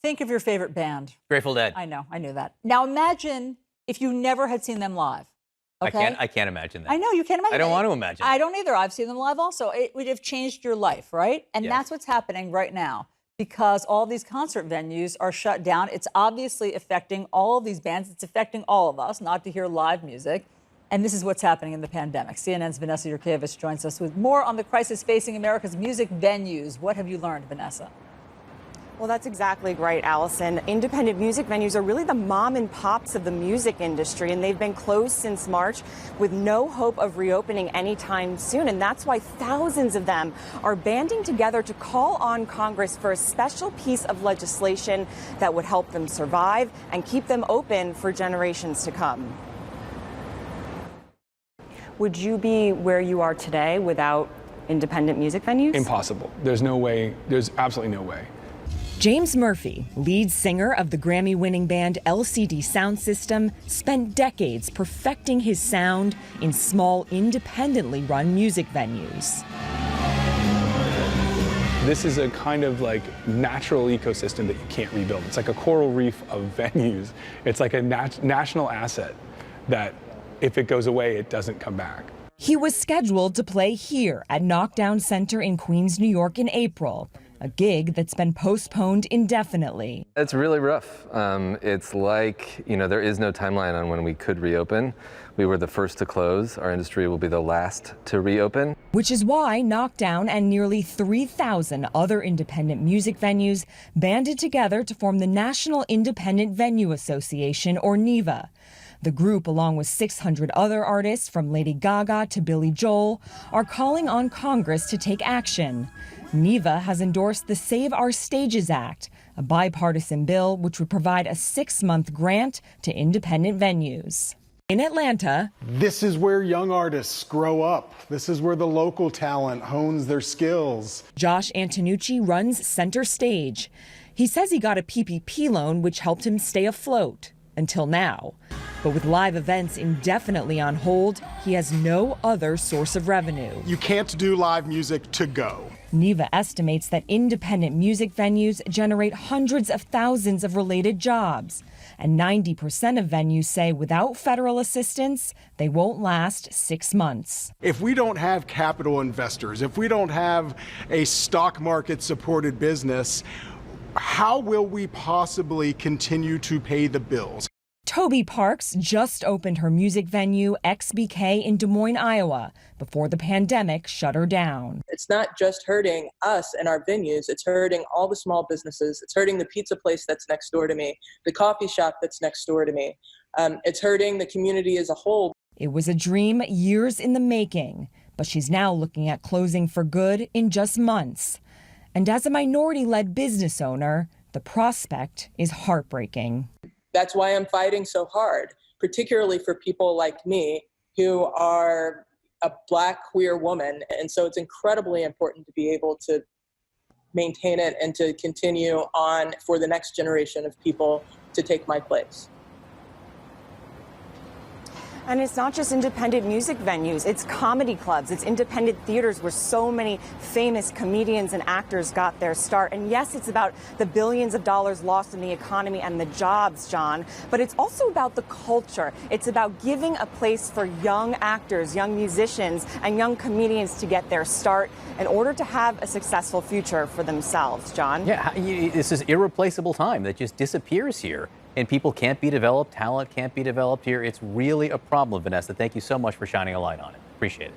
Think of your favorite band. Grateful Dead. I know, I knew that. Now imagine if you never had seen them live. Okay? I can't imagine that. I know, you can't imagine. I don't want to imagine. I don't either. I've seen them live also. It would have changed your life, right? And Yes. that's what's happening right now because all these concert venues are shut down. It's obviously affecting all of these bands. It's affecting all of us not to hear live music. And this is what's happening in the pandemic. CNN's Vanessa Yurkevich joins us with more on the crisis facing America's music venues. What have you learned, Vanessa? Well, that's exactly right, Allison. Independent music venues are really the mom and pops of the music industry, and they've been closed since March with no hope of reopening anytime soon. And that's why thousands of them are banding together to call on Congress for a special piece of legislation that would help them survive and keep them open for generations to come. Would you be where you are today without independent music venues? Impossible. There's no way. There's absolutely no way. James Murphy, lead singer of the Grammy-winning band LCD Soundsystem, spent decades perfecting his sound in small, independently run music venues. This is a kind of like natural ecosystem that you can't rebuild. It's like a coral reef of venues. It's like a national asset that if it goes away, it doesn't come back. He was scheduled to play here at Knockdown Center in Queens, New York in April, a gig that's been postponed indefinitely. It's really rough. It's like, there is no timeline on when we could reopen. We were the first to close. Our industry will be the last to reopen. Which is why Knockdown and nearly 3,000 other independent music venues banded together to form the National Independent Venue Association, or NIVA. The group, along with 600 other artists from Lady Gaga to Billy Joel, are calling on Congress to take action. NIVA has endorsed the Save Our Stages Act, a bipartisan bill which would provide a 6-month grant to independent venues. In Atlanta, this is where young artists grow up. This is where the local talent hones their skills. Josh Antonucci runs Center Stage. He says he got a PPP loan which helped him stay afloat until now. But with live events indefinitely on hold, he has no other source of revenue. You can't do live music to go. NIVA estimates that independent music venues generate hundreds of thousands of related jobs. And 90% of venues say without federal assistance, they won't last 6 months. If we don't have capital investors, if we don't have a stock market supported business, how will we possibly continue to pay the bills? Toby Parks just opened her music venue, XBK, in Des Moines, Iowa, before the pandemic shut her down. It's not just hurting us and our venues, it's hurting all the small businesses. It's hurting the pizza place that's next door to me, the coffee shop that's next door to me. It's hurting the community as a whole. It was a dream years in the making, but she's now looking at closing for good in just months. And as a minority-led business owner, the prospect is heartbreaking. That's why I'm fighting so hard, particularly for people like me who are a Black queer woman. And so it's incredibly important to be able to maintain it and to continue on for the next generation of people to take my place. And it's not just independent music venues, it's comedy clubs, it's independent theaters where so many famous comedians and actors got their start. And yes, it's about the billions of dollars lost in the economy and the jobs, John, but it's also about the culture. It's about giving a place for young actors, young musicians, and young comedians to get their start in order to have a successful future for themselves, John. Yeah, this is irreplaceable time that just disappears here. And people can't be developed, talent can't be developed here. It's really a problem, Vanessa. Thank you so much for shining a light on it. Appreciate it.